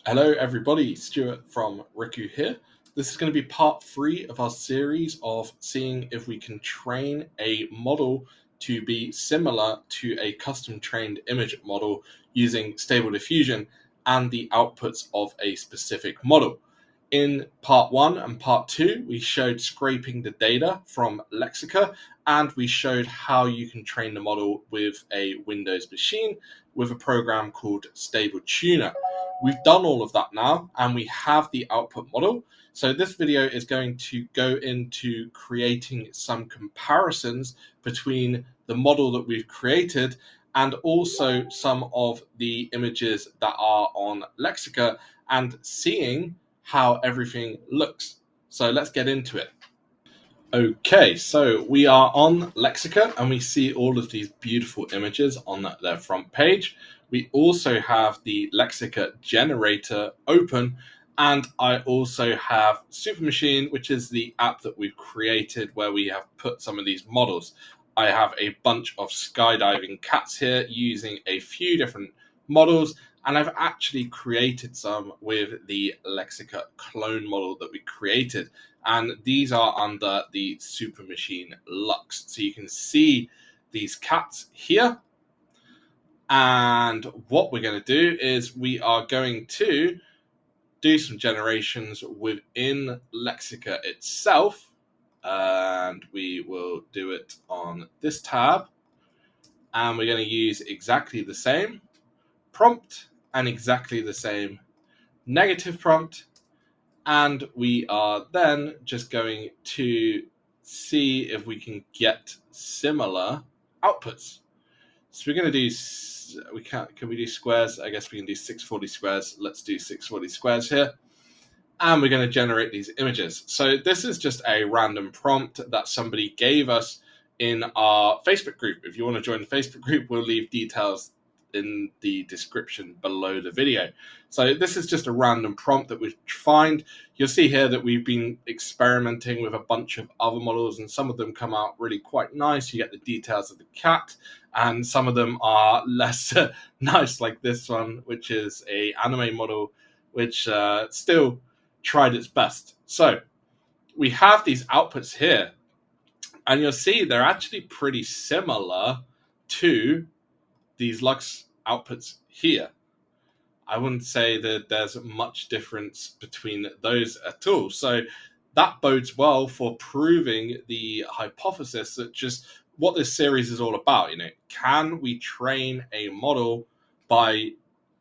Hello everybody, Stuart from Riku here. This is going to be part 3 of our series of seeing if we can train a model to be similar to a custom trained image model using Stable Diffusion and the outputs of a specific model. In part 1 and part 2, we showed scraping the data from Lexica, and we showed how you can train the model with a Windows machine with a program called Stable Tuner. We've done all of that now, and we have the output model. So this video is going to go into creating some comparisons between the model that we've created and also some of the images that are on Lexica and seeing how everything looks. So let's get into it. Okay, so we are on Lexica and we see all of these beautiful images on their front page. We also have the Lexica generator open, and I also have Supermachine, which is the app that we've created where we have put some of these models. I have a bunch of skydiving cats here using a few different models, and I've actually created some with the Lexica clone model that we created. And these are under the Supermachine Luxe. So you can see these cats here. And what we're going to do is we are going to do some generations within Lexica itself. And we will do it on this tab. And we're going to use exactly the same prompt and exactly the same negative prompt. And we are then just going to see if we can get similar outputs. So we're going to do, can we do squares? I guess we can do 640 squares. Let's do 640 squares here. And we're going to generate these images. So this is just a random prompt that somebody gave us in our Facebook group. If you want to join the Facebook group, we'll leave details in the description below the video. So this is just a random prompt that we find. You'll see here that we've been experimenting with a bunch of other models, and some of them come out really quite nice. You get the details of the cat, and some of them are less nice, like this one, which is a anime model, which still tried its best. So we have these outputs here, and you'll see they're actually pretty similar to these Lux outputs here. I wouldn't say that there's much difference between those at all. So that bodes well for proving the hypothesis that just what this series is all about. Can we train a model by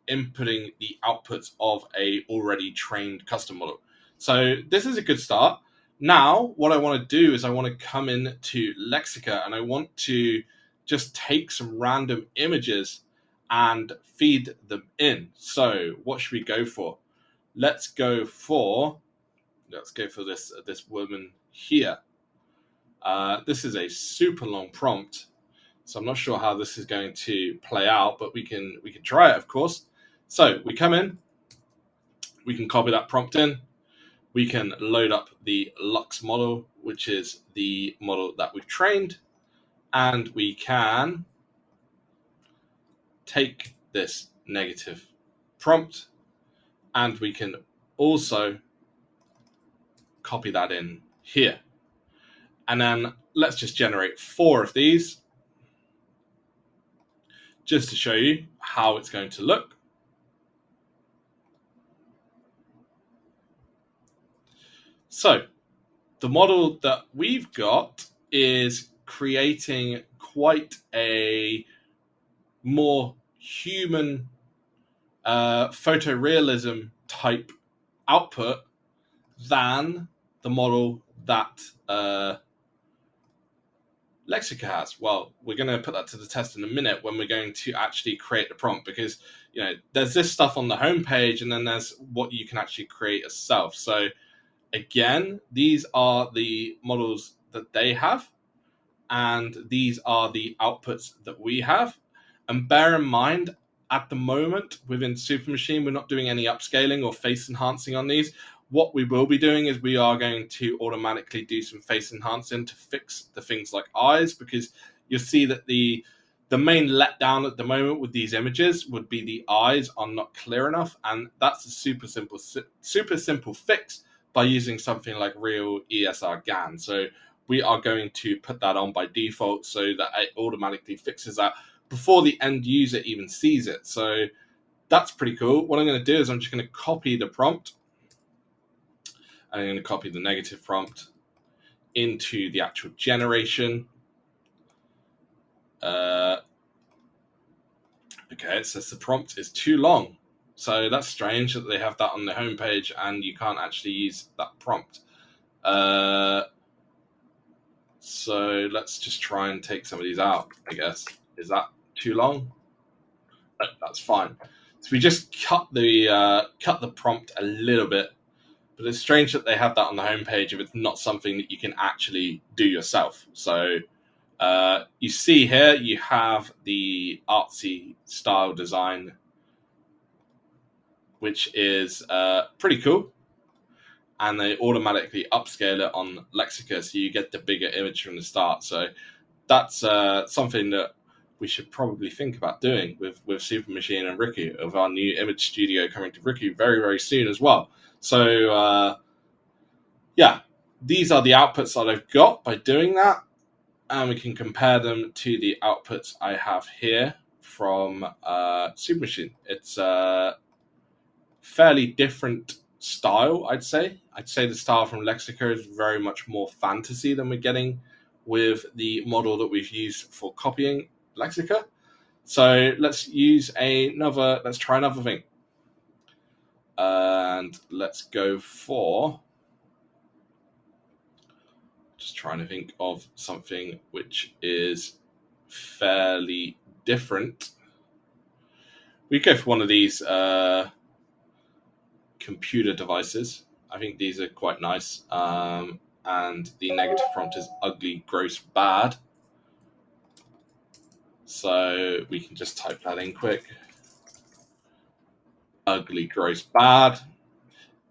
inputting the outputs of a already trained custom model? So this is a good start. Now, what I want to do is I want to come in to Lexica and I want to just take some random images and feed them in. So what should we go for? Let's go for this woman here. This is a super long prompt, so I'm not sure how this is going to play out, but we can try it, of course. So we come in, we can copy that prompt in, we can load up the Lux model, which is the model that we've trained, and we can take this negative prompt and we can also copy that in here. And then let's just generate 4 of these just to show you how it's going to look. So the model that we've got is creating quite a more human photorealism type output than the model that Lexica has. Well, we're going to put that to the test in a minute when we're going to actually create the prompt, because there's this stuff on the homepage and then there's what you can actually create yourself. So again, these are the models that they have, and these are the outputs that we have. And bear in mind, at the moment within Supermachine, we're not doing any upscaling or face enhancing on these. What we will be doing is we are going to automatically do some face enhancing to fix the things like eyes, because you'll see that the The main letdown at the moment with these images would be the eyes are not clear enough, and that's a super simple fix by using something like Real ESR GAN. So we are going to put that on by default so that it automatically fixes that before the end user even sees it. So that's pretty cool. What I'm going to do is I'm just going to copy the prompt. I'm going to copy the negative prompt into the actual generation. Okay, it says the prompt is too long. So that's strange that they have that on the homepage and you can't actually use that prompt. So let's just try and take some of these out, I guess. Is that too long? No, that's fine. So we just cut the prompt a little bit, but it's strange that they have that on the homepage if it's not something that you can actually do yourself. So you see here, you have the artsy style design, which is pretty cool. And they automatically upscale it on Lexica, so you get the bigger image from the start. So that's something that we should probably think about doing with Supermachine and Riku, of our new image studio coming to Riku very, very soon as well. So yeah, these are the outputs that I've got by doing that. And we can compare them to the outputs I have here from Supermachine. It's a fairly different style, I'd say. I'd say the style from Lexica is very much more fantasy than we're getting with the model that we've used for copying Lexica. So let's try another thing. And let's go for, just trying to think of something which is fairly different. We go for one of these computer devices. I think these are quite nice. And the negative prompt is ugly, gross, bad. So we can just type that in quick. Ugly, gross, bad.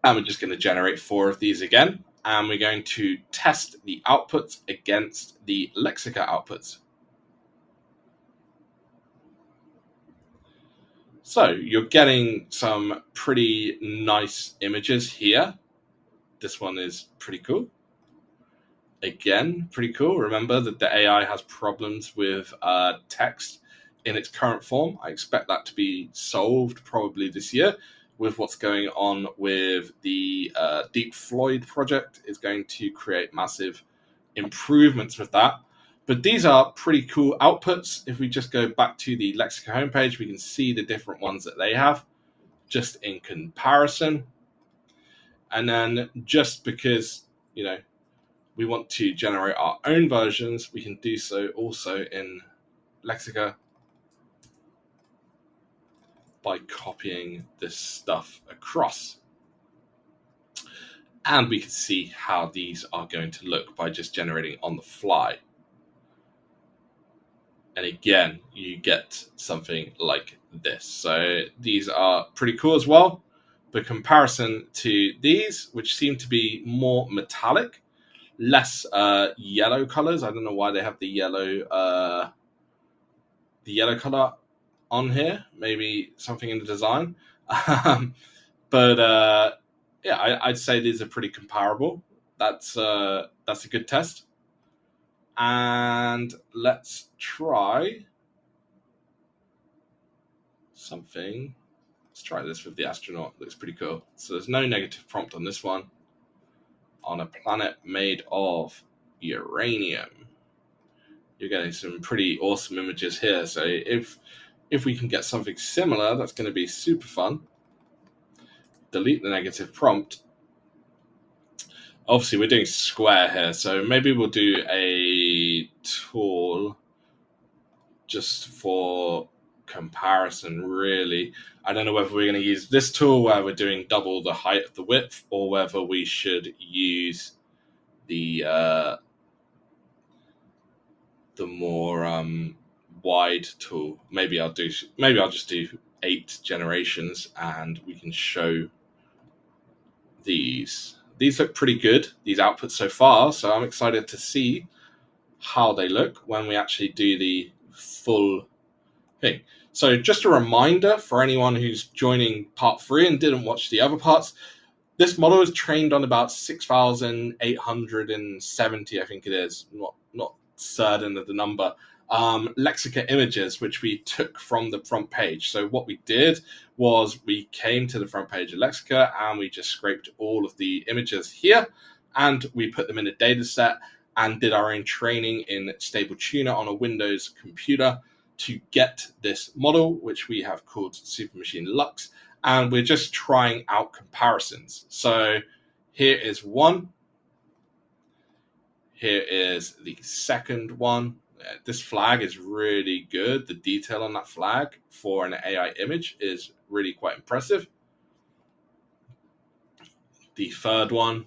And we're just going to generate 4 of these again. And we're going to test the outputs against the Lexica outputs. So you're getting some pretty nice images here. This one is pretty cool. Again, pretty cool. Remember that the AI has problems with text in its current form. I expect that to be solved probably this year with what's going on with the Deep Floyd project. Is going to create massive improvements with that. But these are pretty cool outputs. If we just go back to the Lexica homepage, we can see the different ones that they have just in comparison. And then just because, we want to generate our own versions, we can do so also in Lexica by copying this stuff across. And we can see how these are going to look by just generating on the fly. And again, you get something like this. So these are pretty cool as well. By comparison to these, which seem to be more metallic, less yellow colors. I don't know why they have the yellow color on here. Maybe something in the design. But yeah, I'd say these are pretty comparable. That's a good test. And let's try something. Let's try this with the astronaut. Looks pretty cool. So there's no negative prompt on this one. On a planet made of uranium. You're getting some pretty awesome images here. So if we can get something similar, that's going to be super fun. Delete the negative prompt. Obviously, we're doing square here, so maybe we'll do a tool just for comparison, really. I don't know whether we're going to use this tool where we're doing double the height of the width, or whether we should use the more wide tool. Maybe I'll just do 8 generations, and we can show these. These look pretty good, these outputs so far, so I'm excited to see how they look when we actually do the full Okay, so just a reminder for anyone who's joining part 3 and didn't watch the other parts, this model is trained on about 6,870, I think it is, not certain of the number, Lexica images, which we took from the front page. So what we did was we came to the front page of Lexica and we just scraped all of the images here and we put them in a data set and did our own training in Stable Tuner on a Windows computer to get this model, which we have called Supermachine Luxe. And we're just trying out comparisons. So here is one. Here is the second one. This flag is really good. The detail on that flag for an AI image is really quite impressive. The third one.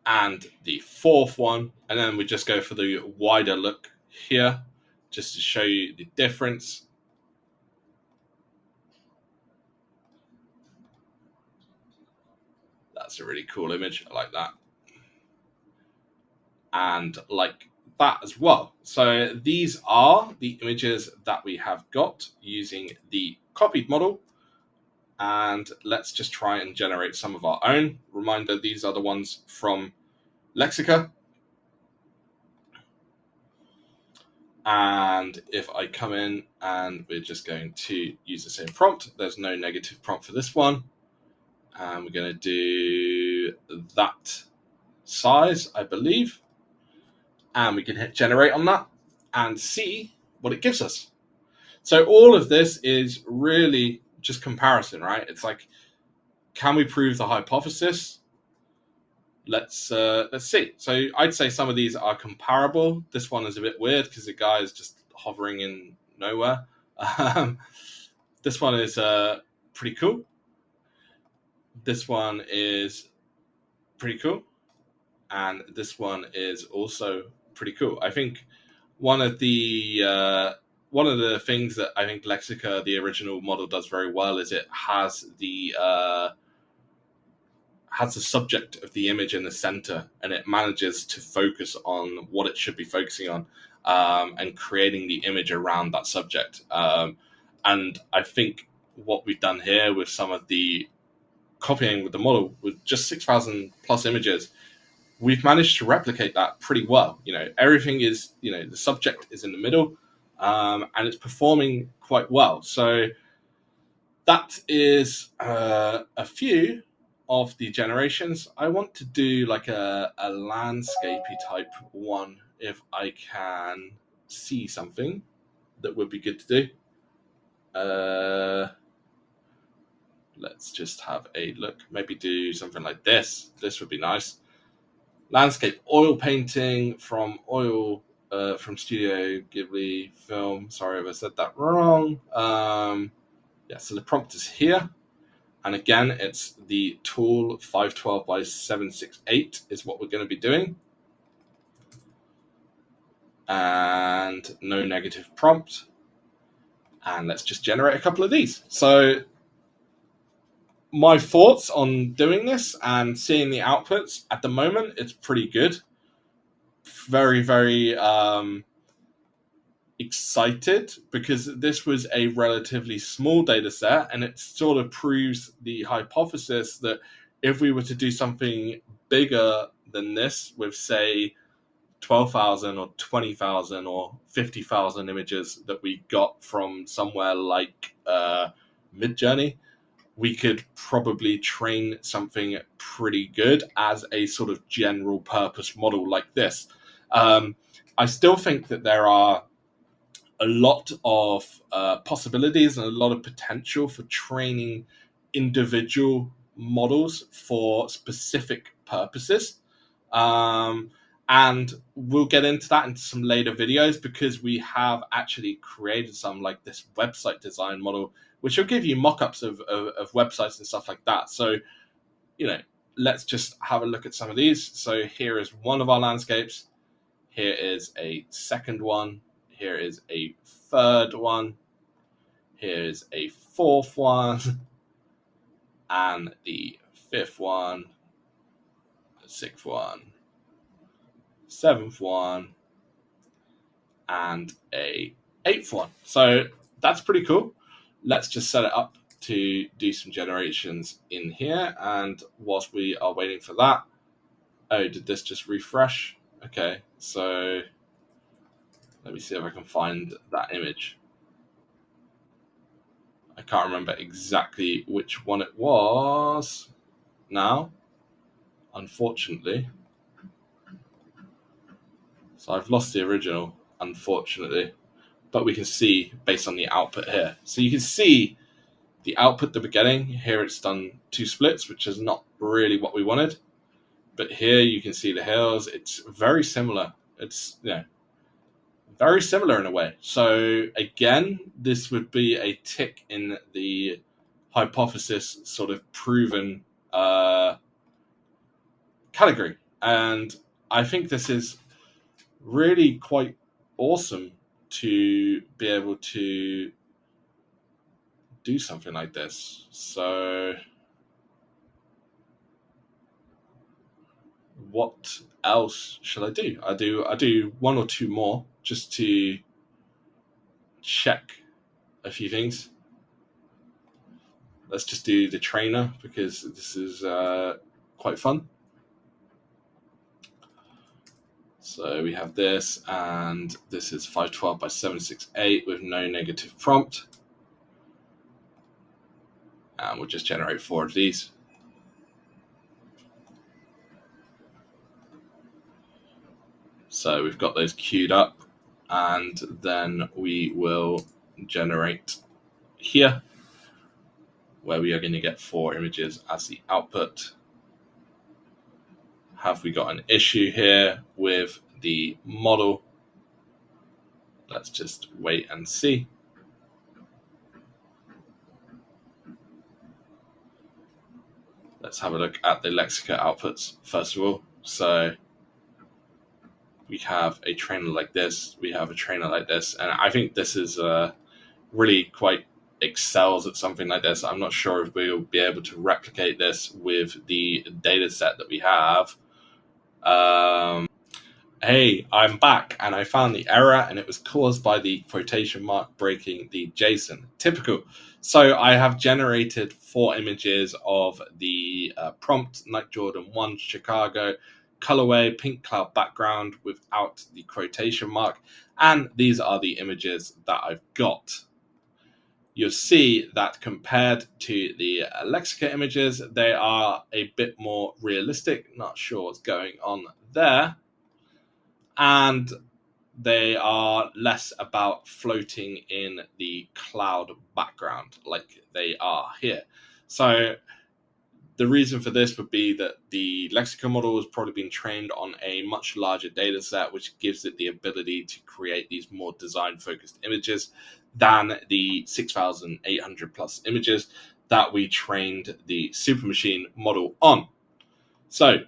And the fourth one. And then we just go for the wider look here, just to show you the difference. That's a really cool image. I like that. And like that as well. So these are the images that we have got using the copied model. And let's just try and generate some of our own. Reminder, these are the ones from Lexica. And if I come in and we're just going to use the same prompt, there's no negative prompt for this one. And we're going to do that size, I believe. And we can hit generate on that and see what it gives us. So all of this is really just comparison, right? It's like, can we prove the hypothesis? Let's see. So I'd say some of these are comparable. This one is a bit weird because the guy is just hovering in nowhere. This one is pretty cool. This one is pretty cool. And this one is also pretty cool. I think one of the things that I think Lexica, the original model, does very well is it has the subject of the image in the center, and it manages to focus on what it should be focusing on, and creating the image around that subject. And I think what we've done here with some of the copying with the model with just 6,000 plus images, we've managed to replicate that pretty well. Everything is, the subject is in the middle, and it's performing quite well. So that is a few of the generations. I want to do like a landscapey type one if I can see something that would be good to do. Let's just have a look. Maybe do something like this. This would be nice. Landscape oil painting from Studio Ghibli film. Sorry if I said that wrong. Yeah, so the prompt is here. And again, it's the tool 512 by 768 is what we're going to be doing. And no negative prompt. And let's just generate a couple of these. So my thoughts on doing this and seeing the outputs at the moment, it's pretty good. Very, very excited because this was a relatively small data set, and it sort of proves the hypothesis that if we were to do something bigger than this with, say, 12,000 or 20,000 or 50,000 images that we got from somewhere like Midjourney, we could probably train something pretty good as a sort of general purpose model like this. I still think that there are a lot of possibilities and a lot of potential for training individual models for specific purposes. And we'll get into that in some later videos because we have actually created some like this website design model, which will give you mock-ups of websites and stuff like that. So, let's just have a look at some of these. So here is one of our landscapes. Here is a second one. Here is a third one. Here is a fourth one. And the fifth one. The sixth one. Seventh one. And a 8th one. So that's pretty cool. Let's just set it up to do some generations in here. And whilst we are waiting for that, oh, did this just refresh? Okay, so let me see if I can find that image. I can't remember exactly which one it was now, unfortunately. So I've lost the original, unfortunately. But we can see based on the output here. So you can see the output that we're getting. Here it's done 2 splits, which is not really what we wanted. But here you can see the hills. It's very similar. It's, very similar in a way. So again, this would be a tick in the hypothesis sort of proven category. And I think this is really quite awesome to be able to do something like this. So what else shall I do? I do 1 or 2 more just to check a few things. Let's just do the trainer because this is quite fun. So we have this, and this is 512 by 768 with no negative prompt. And we'll just generate 4 of these. So we've got those queued up, and then we will generate here, where we are going to get 4 images as the output. Have we got an issue here with the model? Let's just wait and see. Let's have a look at the Lexica outputs first of all. So we have a trainer like this, we have a trainer like this, and I think this is really quite excels at something like this. I'm not sure if we'll be able to replicate this with the data set that we have. Hey, I'm back, and I found the error, and it was caused by the quotation mark breaking the JSON. Typical. So I have generated 4 images of the prompt, Night Jordan 1, Chicago, colorway, pink cloud background without the quotation mark, and these are the images that I've got. You'll see that compared to the Lexica images, they are a bit more realistic. Not sure what's going on there. And they are less about floating in the cloud background like they are here. So the reason for this would be that the Lexica model has probably been trained on a much larger data set, which gives it the ability to create these more design-focused images than the 6,800 plus images that we trained the Supermachine model on. So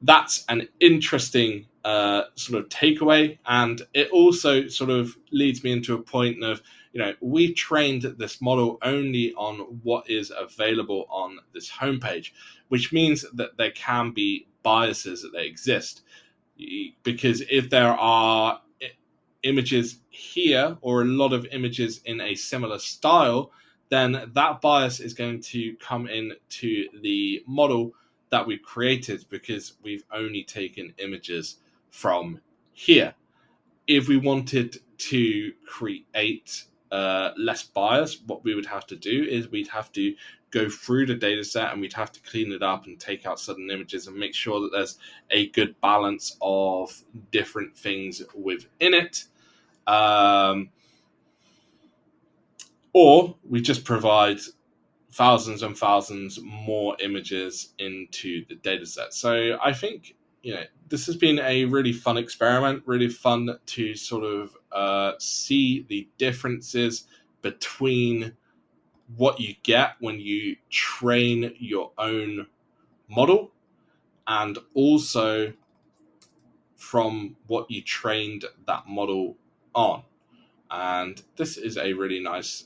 that's an interesting sort of takeaway, and it also sort of leads me into a point of, we trained this model only on what is available on this homepage, which means that there can be biases that they exist, because if there are images here or a lot of images in a similar style, then that bias is going to come into the model that we've created because we've only taken images from here. If we wanted to create less bias, what we would have to do is we'd have to go through the data set and we'd have to clean it up and take out certain images and make sure that there's a good balance of different things within it. Or we just provide thousands and thousands more images into the data set. So I think, this has been a really fun experiment, really fun to sort of see the differences between what you get when you train your own model and also from what you trained that model on. And this is a really nice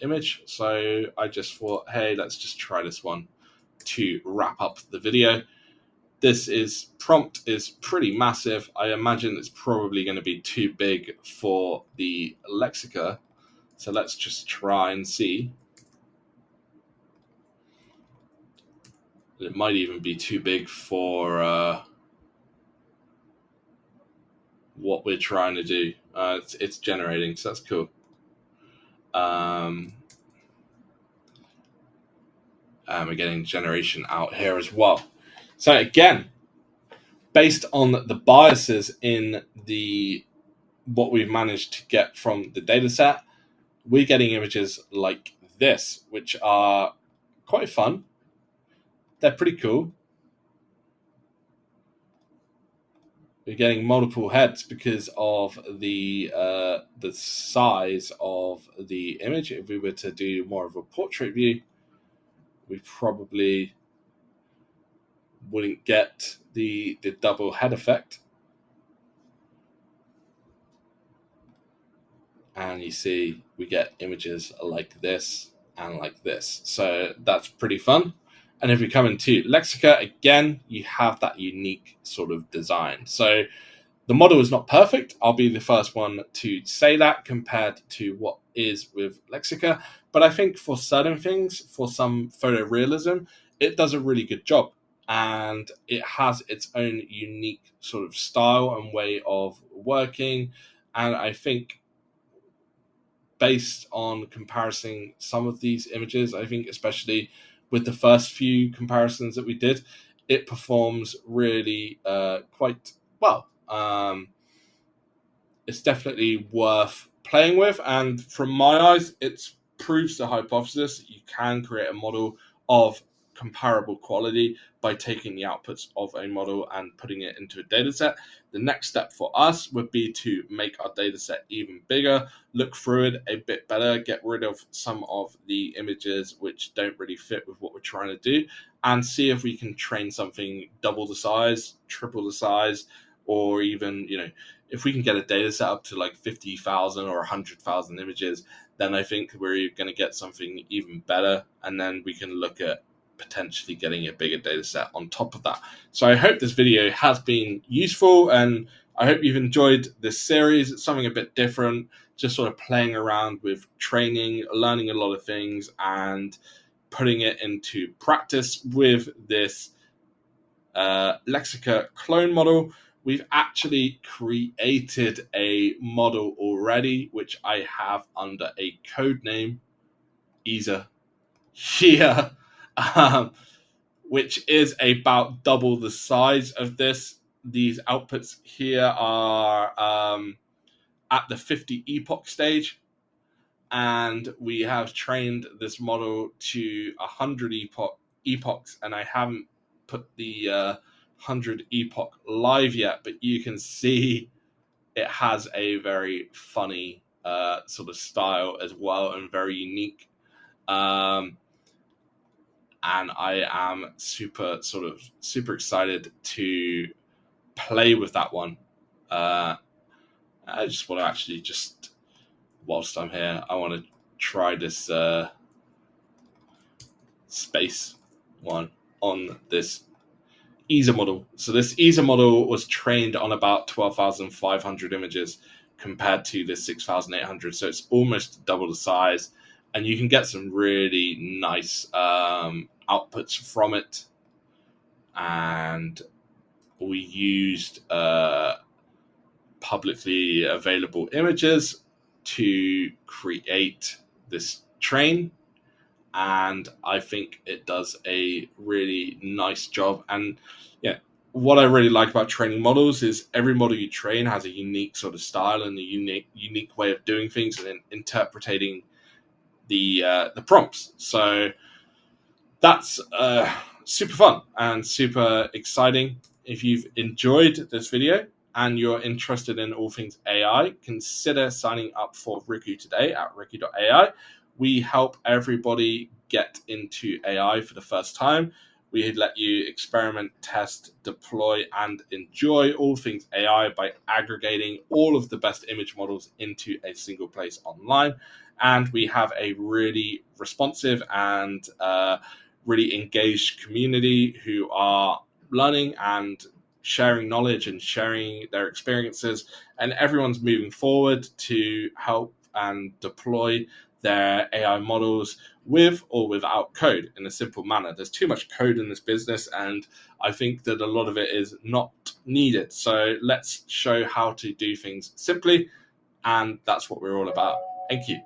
image. So I just thought, hey, let's just try this one to wrap up the video. this is prompt is pretty massive. I imagine it's probably going to be too big for the Lexica. So let's just try and see. It might even be too big for what we're trying to do. It's generating, so that's cool. And we're getting generation out here as well. So again, based on the biases in what we've managed to get from the dataset, we're getting images like this, which are quite fun. They're pretty cool. We're getting multiple heads because of the size of the image. If we were to do more of a portrait view, we probably wouldn't get the double head effect. And you see we get images like this and like this. So that's pretty fun. And if we come into Lexica, again, you have that unique sort of design. So the model is not perfect. I'll be the first one to say that compared to what is with Lexica. But I think for certain things, for some photorealism, it does a really good job. And it has its own unique sort of style and way of working. And I think based on comparing some of these images, I think especially with the first few comparisons that we did, it performs really quite well. It's definitely worth playing with, and from my eyes, it proves the hypothesis that you can create a model of comparable quality by taking the outputs of a model and putting it into a data set. The next step for us would be to make our data set even bigger, look through it a bit better, get rid of some of the images which don't really fit with what we're trying to do, and see if we can train something double the size, triple the size, or even, if we can get a data set up to like 50,000 or 100,000 images, then I think we're going to get something even better. And then we can look at potentially getting a bigger data set on top of that. So I hope this video has been useful, and I hope you've enjoyed this series. It's something a bit different, just sort of playing around with training, learning a lot of things, and putting it into practice with this Lexica clone model. We've actually created a model already, which I have under a code name, ESA, here, which is about double the size of this. These outputs here are at the 50 epoch stage, and we have trained this model to 100 epochs, and I haven't put the 100 epoch live yet, but you can see it has a very funny sort of style as well, and very unique. And I am super excited to play with that one. I just want to actually whilst I'm here, I want to try this space one on this ESA model. So this ESA model was trained on about 12,500 images compared to the 6,800. So it's almost double the size, and you can get some really nice outputs from it. And we used publicly available images to create this train, and I think it does a really nice job. And what I really like about training models is every model you train has a unique sort of style and a unique way of doing things and interpreting the prompts. So that's super fun and super exciting. If you've enjoyed this video and you're interested in all things AI, consider signing up for Riku today at riku.ai. We help everybody get into AI for the first time. We let you experiment, test, deploy, and enjoy all things AI by aggregating all of the best image models into a single place online. And we have a really responsive and really engaged community who are learning and sharing knowledge and sharing their experiences, and everyone's moving forward to help and deploy their AI models with or without code in a simple manner. There's too much code in this business, and I think that a lot of it is not needed. So let's show how to do things simply, and that's what we're all about. Thank you.